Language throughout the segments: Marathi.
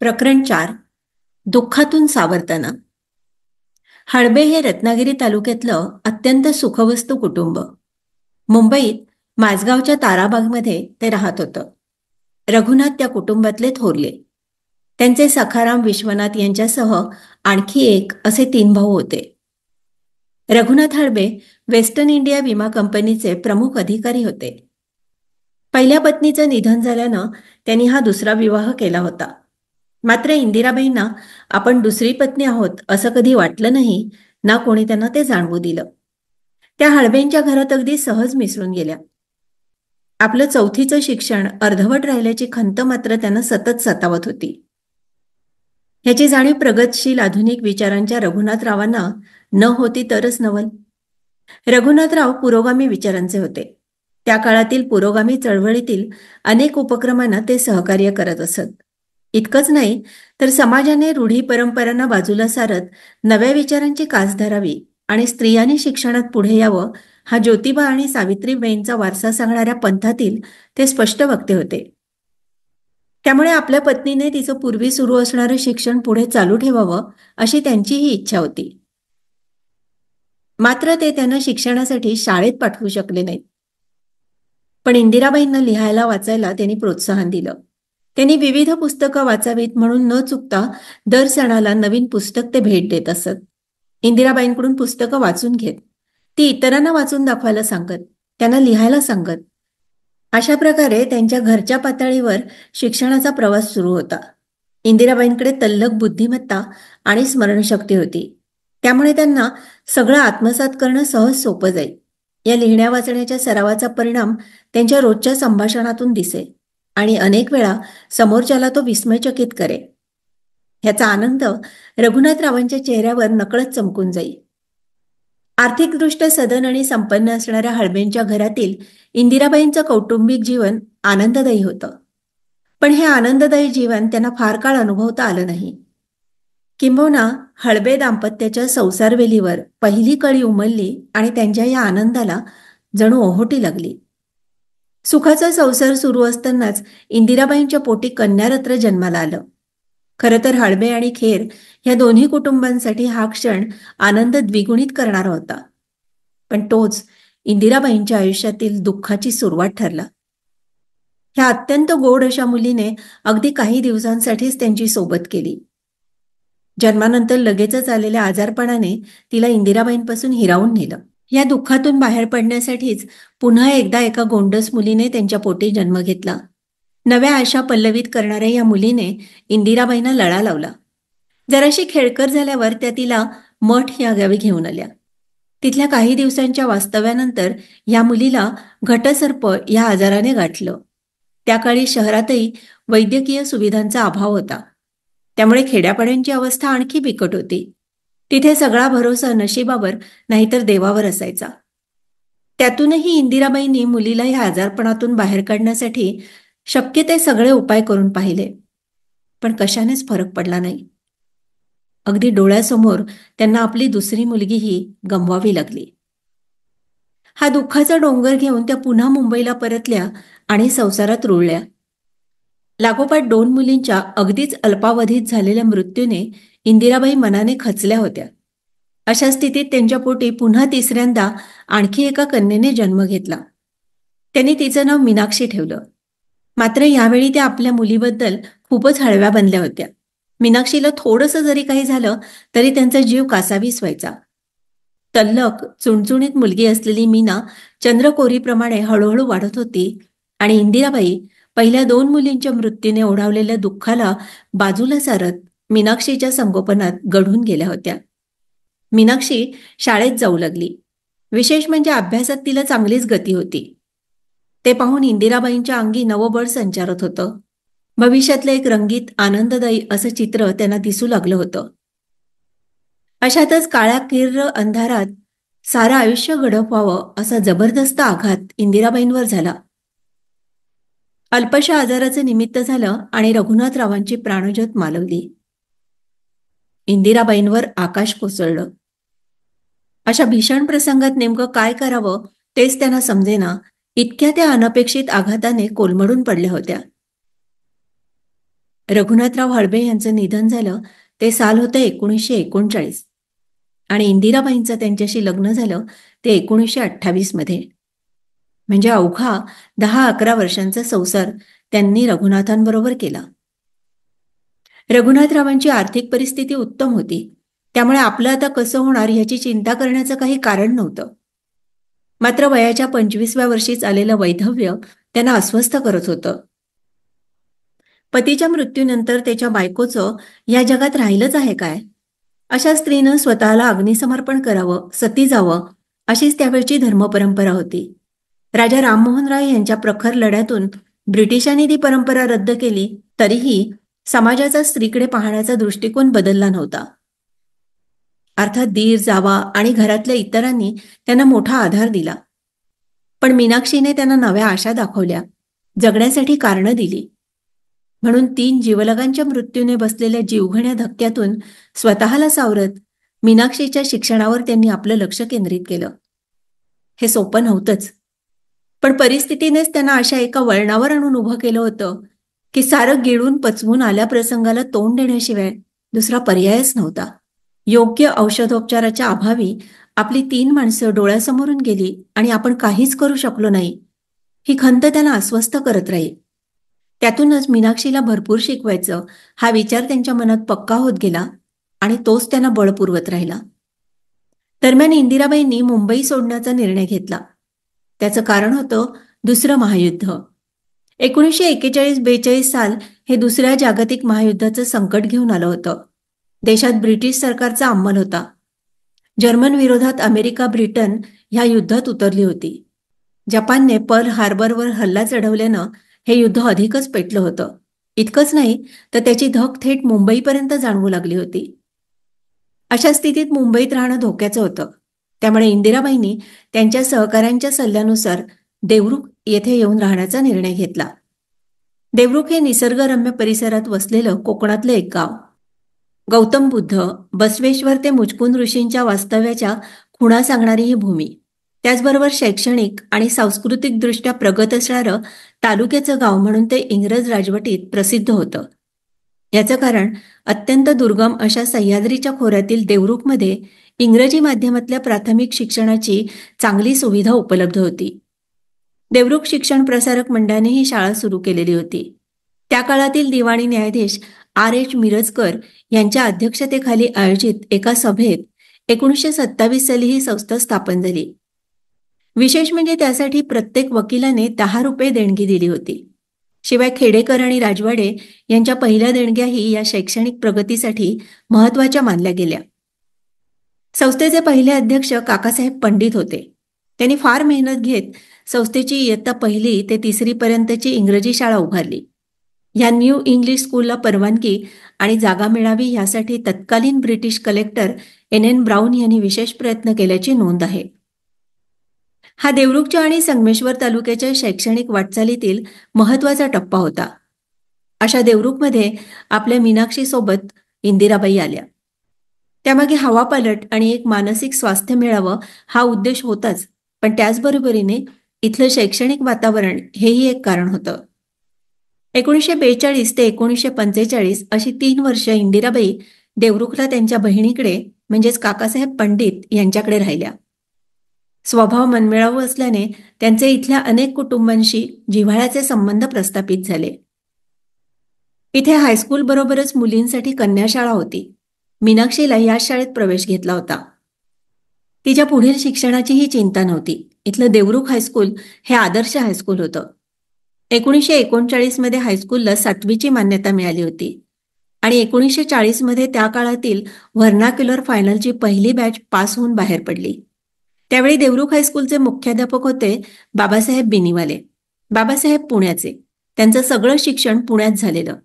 प्रकरण 4. दुःखातून सावरताना. हळबे हे रत्नागिरी तालुक्यातलं अत्यंत सुखवस्तू कुटुंब. मुंबईत माझगावच्या ताराबागमध्ये ते राहत होतं. रघुनाथ त्या कुटुंबातले थोरले. त्यांचे सखाराम विश्वनाथ यांच्यासह आणखी एक असे 3 भाऊ होते. रघुनाथ हळबे वेस्टर्न इंडिया विमा कंपनीचे प्रमुख अधिकारी होते. पहिल्या पत्नीचं निधन झाल्यानं त्यांनी हा दुसरा विवाह केला होता. मात्र इंदिराबाईंना आपण दुसरी पत्नी आहोत असं कधी वाटलं नाही, ना कोणी त्यांना ते जाणवू दिलं. त्या हळबेंच्या घरात अगदी सहज मिसळून गेल्या. आपलं 4थीचं शिक्षण अर्धवट राहिल्याची खंत मात्र त्यांना सतत सतावत होती. ह्याची जाणीव प्रगतशील आधुनिक विचारांच्या रघुनाथरावांना न होती तरच नवल. रघुनाथराव पुरोगामी विचारांचे होते. त्या काळातील पुरोगामी चळवळीतील अनेक उपक्रमांना ते सहकार्य करत असत. इतकंच नाही तर समाजाने रूढी परंपरांना बाजूला सारत नव्या विचारांची कास धरावी आणि स्त्रियांनी शिक्षणात पुढे यावं, हा ज्योतिबा आणि सावित्रीबाईंचा वारसा सांगणाऱ्या पंथातील ते स्पष्ट वक्ते होते. त्यामुळे आपल्या पत्नीने तिचं पूर्वी सुरू असणारं शिक्षण पुढे चालू ठेवावं अशी त्यांचीही इच्छा होती. मात्र ते त्यांना शिक्षणासाठी शाळेत पाठवू शकले नाहीत. पण इंदिराबाईंना लिहायला वाचायला त्यांनी प्रोत्साहन दिलं. त्यांनी विविध पुस्तकं वाचावीत म्हणून न चुकता दर सणाला नवीन पुस्तक ते भेट देत असत. इंदिराबाईंकडून पुस्तकं वाचून घेत, ती इतरांना वाचून दाखवायला सांगत, त्यांना लिहायला सांगत. अशा प्रकारे त्यांच्या घरच्या पातळीवर शिक्षणाचा प्रवास सुरू होता. इंदिराबाईंकडे तल्लख बुद्धिमत्ता आणि स्मरणशक्ती होती. त्यामुळे त्यांना सगळं आत्मसात करणं सहज सोपं जाई. या लिहिण्या वाचण्याच्या सरावाचा परिणाम त्यांच्या रोजच्या संभाषणातून दिसे आणि अनेक वेळा समोरच्याला तो विस्मयचकित करे. ह्याचा आनंद रघुनाथरावांच्या चेहऱ्यावर नकळत चमकून जाई. आर्थिकदृष्ट्या सधन आणि संपन्न असणाऱ्या हळबेंच्या घरातील इंदिराबाईंचं कौटुंबिक जीवन आनंददायी होतं. पण हे आनंददायी जीवन त्यांना फार काळ अनुभवता आलं नाही. किंबहुना हळबे दाम्पत्याच्या संसारवेलीवर पहिली कळी उमलली आणि त्यांच्या या आनंदाला जणू ओहोटी लागली. सुखाचा संसार सुरू असतानाच इंदिराबाईंच्या पोटी कन्यारत्न जन्माला आलं. खरं तर हळबे आणि खेर ह्या दोन्ही कुटुंबांसाठी हा क्षण आनंद द्विगुणित करणारा होता. पण तोच इंदिराबाईंच्या आयुष्यातील दुःखाची सुरुवात ठरला. ह्या अत्यंत गोड अशा मुलीने अगदी काही दिवसांसाठीच त्यांची सोबत केली. जन्मानंतर लगेचच आलेल्या आजारपणाने तिला इंदिराबाईंपासून हिरावून नेलं. या दुःखातून बाहेर पडण्यासाठीच पुन्हा एकदा एका गोंडस मुलीने त्यांच्या पोटी जन्म घेतला. नव्या आशा पल्लवित करणाऱ्या या मुलीने इंदिराबाईंना लळा लावला. जराशी खेळकर झाल्यावर त्या तिला मठ या गावी घेऊन आल्या. तिथल्या काही दिवसांच्या वास्तव्यानंतर या मुलीला घटसर्प या आजाराने गाठलं. त्या काळी शहरातही वैद्यकीय सुविधांचा अभाव होता. त्यामुळे खेड्यापाड्यांची अवस्था आणखी बिकट होती. तिथे सगळा भरोसा नशिबावर नाहीतर देवावर असायचा. त्यातूनही इंदिराबाईंनी मुलीला ह्या आजारपणातून बाहेर काढण्यासाठी शक्य ते सगळे उपाय करून पाहिले. पण कशानेच फरक पडला नाही. अगदी डोळ्यासमोर त्यांना आपली दुसरी मुलगीही गमवावी लागली. हा दुःखाचा डोंगर घेऊन त्या पुन्हा मुंबईला परतल्या आणि संसारात रुळल्या. लागोपाठ 2 मुलींच्या अगदीच अल्पावधीत झालेल्या मृत्यूने इंदिराबाई मनाने खचल्या होत्या. अशा स्थितीत त्यांच्या पोटी पुन्हा तिसऱ्यांदा आणखी एका कन्येने जन्म घेतला. त्यांनी तिचं नाव मीनाक्षी ठेवलं. मात्र यावेळी त्या आपल्या मुलीबद्दल खूपच हळव्या बनल्या होत्या. मीनाक्षीला थोडंसं जरी काही झालं तरी त्यांचा जीव कासावीस व्हायचा. तल्लख चुणचुणीत मुलगी असलेली मीना चंद्रकोरीप्रमाणे हळूहळू वाढत होती आणि इंदिराबाई पहिल्या 2 मुलींच्या मृत्यूने ओढावलेल्या दुःखाला बाजूला सारत मीनाक्षीच्या संगोपनात गढून गेल्या होत्या. मीनाक्षी शाळेत जाऊ लागली. विशेष म्हणजे अभ्यासात तिला चांगलीच गती होती. ते पाहून इंदिराबाईंच्या अंगी नवबळ संचारत होतं. भविष्यातलं एक रंगीत आनंददायी असं चित्र त्यांना दिसू लागलं होतं. अशातच काळ्या किर्र अंधारात सारं आयुष्य गडप व्हावं असा जबरदस्त आघात इंदिराबाईंवर झाला. अल्पशा आजाराचं निमित्त झालं आणि रघुनाथरावांची प्राणज्योत मालवली. इंदिराबाईंवर आकाश कोसळलं. अशा भीषण प्रसंगात नेमकं काय करावं तेच त्यांना समजेना, इतक्या त्या अनपेक्षित आघाताने कोलमडून पडल्या होत्या. रघुनाथराव हळबे यांचं निधन झालं ते साल होतं 1939 आणि इंदिराबाईंचं त्यांच्याशी लग्न झालं ते 1928 मध्ये. म्हणजे अवघा 10-11 वर्षांचा संसार त्यांनी रघुनाथांबरोबर केला. रघुनाथरावांची आर्थिक परिस्थिती उत्तम होती, त्यामुळे आपलं आता कसं होणार ह्याची चिंता करण्याचं काही कारण नव्हतं. मात्र वयाच्या 25व्या वर्षीच आलेलं वैधव्य त्यांना अस्वस्थ करत होतं. पतीच्या मृत्यूनंतर त्याच्या बायकोचं या जगात राहिलंच आहे काय? अशा स्त्रीनं स्वतःला अग्निसमर्पण करावं, सती जावं, अशीच त्यावेळची धर्मपरंपरा होती. राजा राममोहन राय यांच्या प्रखर लढ्यातून ब्रिटिशांनी ती परंपरा रद्द केली, तरीही समाजाचा स्त्रीकडे पाहण्याचा दृष्टिकोन बदलला नव्हता. अर्थात दीर, जावा आणि घरातल्या इतरांनी त्यांना मोठा आधार दिला. पण मीनाक्षीने त्यांना नव्या आशा दाखवल्या, जगण्यासाठी कारणं दिली. म्हणून 3 जीवलगांच्या मृत्यूने बसलेल्या जीवघेण्या धक्क्यातून स्वतःला सावरत मीनाक्षीच्या शिक्षणावर त्यांनी आपलं लक्ष केंद्रित केलं. हे सोपं नव्हतंच, पण परिस्थितीनेच त्यांना अशा एका वळणावर आणून उभं केलं होतं की सारं गिळून पचवून आल्या प्रसंगाला तोंड देण्याशिवाय दुसरा पर्यायच नव्हता. योग्य औषधोपचाराच्या अभावी आपली 3 माणसं डोळ्यासमोरून गेली आणि आपण काहीच करू शकलो नाही, ही खंत त्यांना अस्वस्थ करत राहील. त्यातूनच मीनाक्षीला भरपूर शिकवायचं हा विचार त्यांच्या मनात पक्का होत गेला आणि तोच त्यांना बळ पुरवत राहिला. दरम्यान इंदिराबाईंनी मुंबई सोडण्याचा निर्णय घेतला. त्याचं कारण होतं दुसरं महायुद्ध. 1941-42 साल हे दुसऱ्या जागतिक महायुद्धाचं संकट घेऊन आलं होतं. देशात ब्रिटिश सरकारचा अंमल होता. जर्मन विरोधात अमेरिका, ब्रिटन ह्या युद्धात उतरली होती. जपानने पर्ल हार्बरवर हल्ला चढवल्यानं हे युद्ध अधिकच पेटलं होतं. इतकंच नाही तर त्याची धग थेट मुंबईपर्यंत जाणवू लागली होती. अशा स्थितीत मुंबईत राहणं धोक्याचं होतं. त्यामुळे इंदिराबाईंनी त्यांच्या सहकाऱ्यांच्या सल्ल्यानुसार देवरुख येथे येऊन राहण्याचा निर्णय घेतला. देवरुख हे निसर्गरम्य परिसरात वसलेलं कोकणातलं एक गाव. गौतम बुद्ध, बसवेश्वर ते मुचकुंद ऋषींच्या वास्तव्याच्या खुणा सांगणारी ही भूमी. त्याचबरोबर शैक्षणिक आणि सांस्कृतिकदृष्ट्या प्रगत असणारं तालुक्याचं गाव म्हणून ते इंग्रज राजवटीत प्रसिद्ध होतं. याचं कारण अत्यंत दुर्गम अशा सह्याद्रीच्या खोऱ्यातील देवरुखमध्ये इंग्रजी माध्यमातल्या प्राथमिक शिक्षणाची चांगली सुविधा उपलब्ध होती. देवरुख शिक्षण प्रसारक मंडळाने ही शाळा सुरू केलेली होती. त्या काळातील दिवाणी न्यायाधीश R.H. मिरजकर यांच्या अध्यक्षतेखाली आयोजित एका सभेत 1927 साली ही संस्था स्थापन झाली. विशेष म्हणजे त्यासाठी प्रत्येक वकिलाने 10 रुपये देणगी दिली होती. शिवाय खेडेकर आणि राजवाडे यांच्या पहिल्या देणग्याही या शैक्षणिक प्रगतीसाठी महत्त्वाच्या मानल्या गेल्या. संस्थेचे पहिले अध्यक्ष काकासाहेब पंडित होते. त्यांनी फार मेहनत घेत संस्थेची इयत्ता 1ली ते 3री पर्यंतची इंग्रजी शाळा उभारली. या न्यू इंग्लिश स्कूलला परवानगी आणि जागा मिळावी यासाठी तत्कालीन ब्रिटिश कलेक्टर N.N. ब्राऊन यांनी विशेष प्रयत्न केल्याची नोंद आहे. हा देवरुखच्या आणि संगमेश्वर तालुक्याच्या शैक्षणिक वाटचालीतील महत्त्वाचा टप्पा होता. अशा देवरुखमध्ये आपल्या मीनाक्षीसोबत इंदिराबाई आल्या. त्यामागे हवापालट आणि एक मानसिक स्वास्थ्य मिळावं हा उद्देश होताच, पण त्याचबरोबरीने इथलं शैक्षणिक वातावरण हेही एक कारण होतं. 1942 ते 1945 अशी 3 वर्ष इंदिराबाई देवरुखला त्यांच्या बहिणीकडे म्हणजेच काकासाहेब पंडित यांच्याकडे राहिल्या. स्वभाव मनमिळावू असल्याने त्यांचे इथल्या अनेक कुटुंबांशी जिव्हाळ्याचे संबंध प्रस्थापित झाले. इथे हायस्कूल बरोबरच मुलींसाठी कन्याशाळा होती. मीनाक्षीला या शाळेत प्रवेश घेतला होता. तिच्या पुढील शिक्षणाचीही चिंता नव्हती. इथलं देवरुख हायस्कूल हे आदर्श हायस्कूल होतं. 1939 मध्ये हायस्कूलला 7वीची मान्यता मिळाली होती आणि 1940 मध्ये त्या काळातील व्हर्नाक्युलर फायनलची पहिली बॅच पास होऊन बाहेर पडली. त्यावेळी देवरुख हायस्कूलचे मुख्याध्यापक होते बाबासाहेब बिनीवाले. बाबासाहेब पुण्याचे. त्यांचं सगळं शिक्षण पुण्यात झालेलं.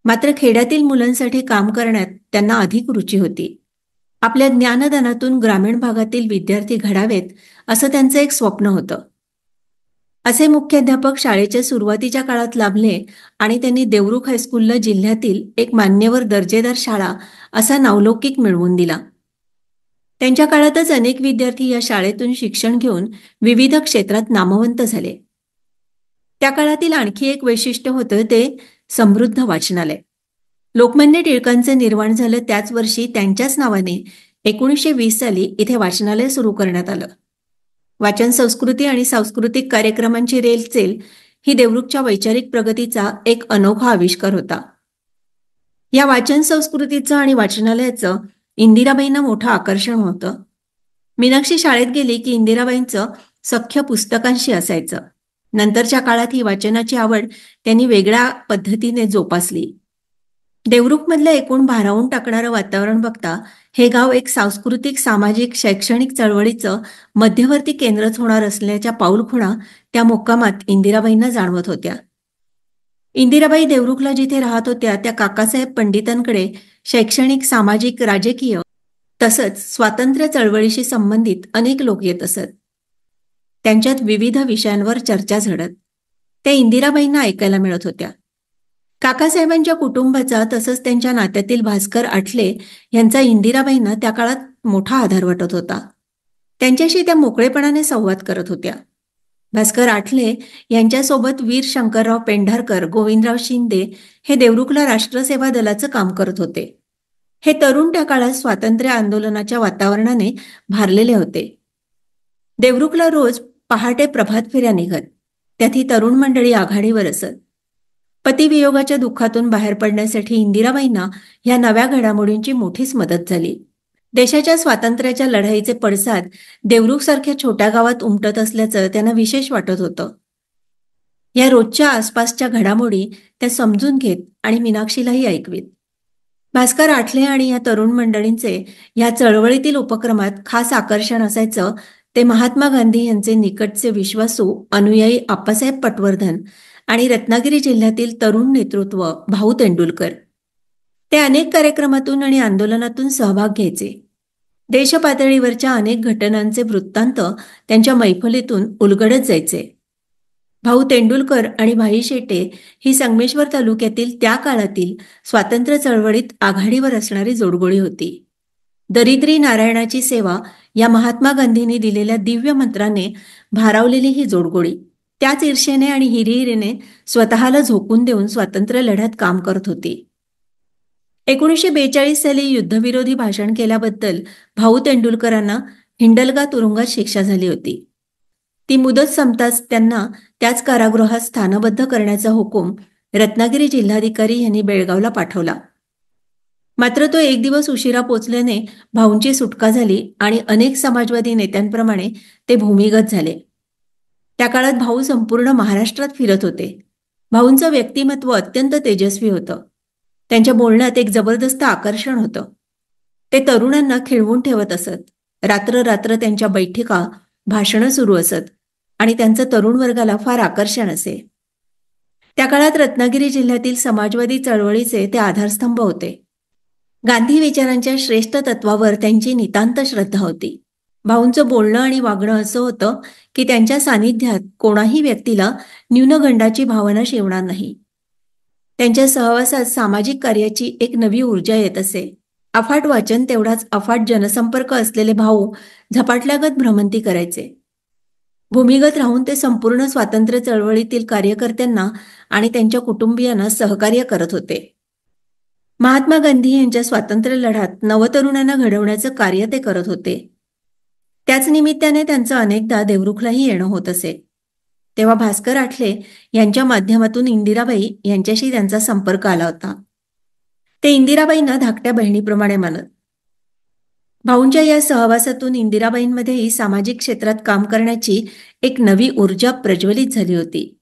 मात्र खेड्यातील मुलांसाठी काम करण्यात त्यांना अधिक रुची होती. आपल्या ज्ञानदानातून ग्रामीण भागातील विद्यार्थी घडावेत असं त्यांचं एक स्वप्न होतं. असे मुख्याध्यापक शाळेच्या सुरुवातीच्या काळात लाभले आणि त्यांनी देवरुख हायस्कूलला जिल्ह्यातील एक मान्यवर दर्जेदार शाळा असा नावलौकिक मिळवून दिला. त्यांच्या काळातच अनेक विद्यार्थी या शाळेतून शिक्षण घेऊन विविध क्षेत्रात नामवंत झाले. त्या काळातील आणखी एक वैशिष्ट्य होतं ते समृद्ध वाचनालय. लोकमान्य टिळकांचे निर्माण झालं त्याच वर्षी त्यांच्याच नावाने 1920 साली इथे वाचनालय सुरू करण्यात आलं. वाचन संस्कृती आणि सांस्कृतिक कार्यक्रमांची रेलचेल ही देवरुखच्या वैचारिक प्रगतीचा एक अनोखा आविष्कार होता. या वाचन संस्कृतीचं आणि वाचनालयाचं इंदिराबाईंना मोठं आकर्षण होतं. मीनाक्षी शाळेत गेली की इंदिराबाईंचं सख्य पुस्तकांशी असायचं. नंतरच्या काळात ही वाचनाची आवड त्यांनी वेगळ्या पद्धतीने जोपासली. देवरुखमधलं एकूण भारावून टाकणारं वातावरण बघता हे गाव एक सांस्कृतिक, सामाजिक, शैक्षणिक चळवळीचं मध्यवर्ती केंद्रच होणार असल्याच्या पाऊलखुणा त्या मुक्कामात इंदिराबाईंना जाणवत होत्या. इंदिराबाई देवरुखला जिथे राहत होत्या त्या काकासाहेब पंडितांकडे शैक्षणिक, सामाजिक, राजकीय तसंच स्वातंत्र्य चळवळीशी संबंधित अनेक लोक येत असत. त्यांच्यात विविध विषयांवर चर्चा झडत. त्या इंदिराबाईंना ऐकायला मिळत होत्या. काकासाहेबांच्या कुटुंबाचा तसंच त्यांच्या नात्यातील भास्कर आठले यांचा इंदिराबाईंना त्या काळात मोठा आधार वाटत होता. त्यांच्याशी त्या मोकळेपणाने संवाद करत होत्या. भास्कर आठले यांच्यासोबत वीर शंकरराव पेंढारकर, गोविंदराव शिंदे हे देवरुखला राष्ट्रसेवा दलाचं काम करत होते. हे तरुण त्या काळात स्वातंत्र्य आंदोलनाच्या वातावरणाने भारलेले होते. देवरुखला रोज पहाटे प्रभात फेऱ्या निघत. त्यात ही तरुण मंडळी आघाडीवर असत. पतिवियोगाच्या दुःखातून बाहेर पडण्यासाठी इंदिराबाईंना ह्या नव्या घडामोडींची मोठीच मदत झाली. देशाच्या स्वातंत्र्याच्या लढाईचे पडसाद देवरुखसारख्या छोट्या गावात उमटत असल्याचं त्यांना विशेष वाटत होतं. या रोजच्या आसपासच्या घडामोडी त्या समजून घेत आणि मीनाक्षीलाही ऐकवीत. भास्कर आठले आणि या तरुण मंडळींचे या चळवळीतील उपक्रमात खास आकर्षण असायचं ते महात्मा गांधी यांचे निकटचे विश्वासू अनुयायी आप्पासाहेब पटवर्धन आणि रत्नागिरी जिल्ह्यातील तरुण नेतृत्व भाऊ तेंडुलकर. ते अनेक कार्यक्रमातून आणि आंदोलनातून सहभाग घ्यायचे. देशपातळीवरच्या अनेक घटनांचे वृत्तांत त्यांच्या मैफलीतून उलगडत जायचे. भाऊ तेंडुलकर आणि भाई शेटे ही संगमेश्वर तालुक्यातील त्या काळातील स्वातंत्र्य चळवळीत आघाडीवर असणारी जोडगोळी होती. दरिद्री नारायणाची सेवा या महात्मा गांधींनी दिलेल्या दिव्य मंत्राने भारावलेली ही जोडगोळी त्याच ईर्षेने आणि हिरिहिरीने स्वतःला झोकून देऊन स्वातंत्र्य लढ्यात काम करत होती. 1942 साली युद्धविरोधी भाषण केल्याबद्दल भाऊ तेंडुलकरांना हिंडलगा तुरुंगात शिक्षा झाली होती. ती मुदत संपताच त्यांना त्याच कारागृहात स्थानबद्ध करण्याचा हुकूम रत्नागिरी जिल्हाधिकारी यांनी बेळगावला पाठवला. मात्र तो एक दिवस उशिरा पोचल्याने भाऊंची सुटका झाली आणि अनेक समाजवादी नेत्यांप्रमाणे ते भूमिगत झाले. त्या काळात भाऊ संपूर्ण महाराष्ट्रात फिरत होते. भाऊंचं व्यक्तिमत्व अत्यंत तेजस्वी होतं. त्यांच्या बोलण्यात एक जबरदस्त आकर्षण होतं. ते तरुणांना खिळवून ठेवत असत. रात्र रात्र त्यांच्या बैठका, भाषणं सुरू असत आणि त्यांचं तरुण वर्गाला फार आकर्षण असे. त्या काळात रत्नागिरी जिल्ह्यातील समाजवादी चळवळीचे ते आधारस्तंभ होते. गांधी विचारांच्या श्रेष्ठ तत्वावर त्यांची नितांत श्रद्धा होती. भाऊंचं बोलणं आणि वागणं असं होतं की त्यांच्या सानिध्यात कोणाही व्यक्तीला न्यूनगंडाची भावना शिवणार नाही. त्यांच्या सहवासात सामाजिक कार्याची एक नवी ऊर्जा येत असे. अफाट वाचन तेवढाच अफाट जनसंपर्क असलेले भाऊ झपाटल्यागत भ्रमंती करायचे. भूमिगत राहून ते संपूर्ण स्वातंत्र्य चळवळीतील कार्यकर्त्यांना आणि त्यांच्या कुटुंबियांना सहकार्य करत होते. महात्मा गांधी यांच्या स्वातंत्र्य लढ्यात नवतरुणांना घडवण्याचं कार्य ते करत होते. त्याच निमित्ताने त्यांचं अनेकदा देवरुखलाही येणं होत असे. तेव्हा भास्कर आठले यांच्या माध्यमातून इंदिराबाई यांच्याशी त्यांचा संपर्क आला होता. ते इंदिराबाईंना धाकट्या बहिणीप्रमाणे मानत. भाऊंच्या या सहवासातून इंदिराबाईंमध्येही सामाजिक क्षेत्रात काम करण्याची एक नवी ऊर्जा प्रज्वलित झाली होती.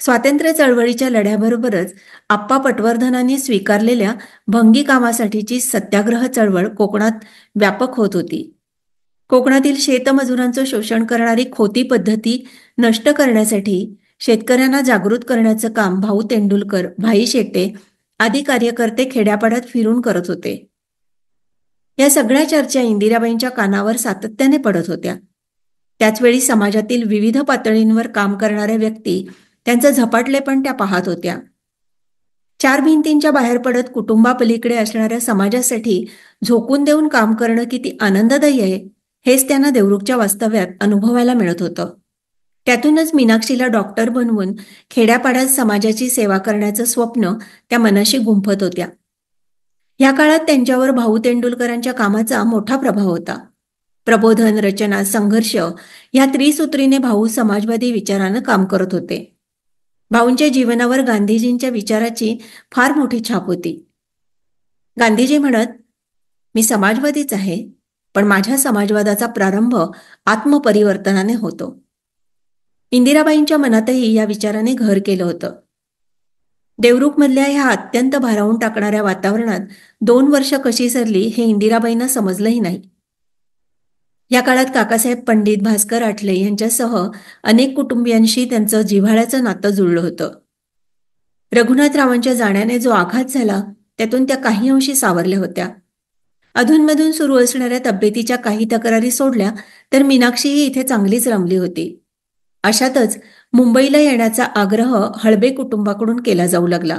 स्वातंत्र्य चळवळीच्या लढ्याबरोबरच आप्पा पटवर्धनांनी स्वीकारलेल्या भंगी कामासाठीची सत्याग्रह चळवळ कोकणात व्यापक होत होती. कोकणातील शेतमजुरांचं शोषण करणारी खोटी पद्धती नष्ट करण्यासाठी शेतकऱ्यांना जागृत करण्याचं काम भाऊ तेंडुलकर, भाई शेटे आदी कार्यकर्ते खेड्यापाड्यात फिरून करत होते. या सगळ्या चर्चा इंदिराबाईंच्या कानावर सातत्याने पडत होत्या. त्याचवेळी समाजातील विविध पातळींवर काम करणाऱ्या व्यक्ती त्यांचं झपाटलेपण त्या पाहत होत्या. चार भिंतींच्या बाहेर पडत कुटुंबापलीकडे असणाऱ्या समाजासाठी झोकून देऊन काम करणं किती आनंददायी आहे हेच त्यांना देवरुखच्या वास्तव्यात अनुभवायला मिळत होतं. त्यातूनच मीनाक्षीला डॉक्टर बनवून खेड्यापाड्यात समाजाची सेवा करण्याचं स्वप्न त्या मनाशी गुंफत होत्या. ह्या काळात त्यांच्यावर भाऊ तेंडुलकरांच्या कामाचा मोठा प्रभाव होता. प्रबोधन, रचना, संघर्ष ह्या त्रिसूत्रीने भाऊ समाजवादी विचारानं काम करत होते. भाऊंच्या जीवनावर गांधीजींच्या विचाराची फार मोठी छाप होती. गांधीजी म्हणत, मी समाजवादीच आहे, पण माझ्या समाजवादाचा प्रारंभ आत्मपरिवर्तनाने होतो. इंदिराबाईंच्या मनातही या विचाराने घर केलं होतं. देवरुखमधल्या ह्या अत्यंत भारावून टाकणाऱ्या वातावरणात 2 वर्ष कशी सरली हे इंदिराबाईंना समजलंही नाही. या काळात काकासाहेब पंडित, भास्कर आठले यांच्यासह अनेक कुटुंबियांशी त्यांचं जिव्हाळ्याचं नातं जुळलं होतं. रघुनाथरावांच्या जाण्याने जो आघात झाला त्यातून त्या काही अंशी सावरल्या होत्या. अधूनमधून सुरू असणाऱ्या तब्येतीच्या काही तक्रारी सोडल्या तर मीनाक्षीही इथे चांगलीच रमली होती. अशातच मुंबईला येण्याचा आग्रह हळबे कुटुंबाकडून केला जाऊ लागला.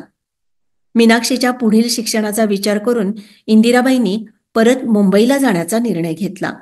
मीनाक्षीच्या पुढील शिक्षणाचा विचार करून इंदिराबाईंनी परत मुंबईला जाण्याचा निर्णय घेतला.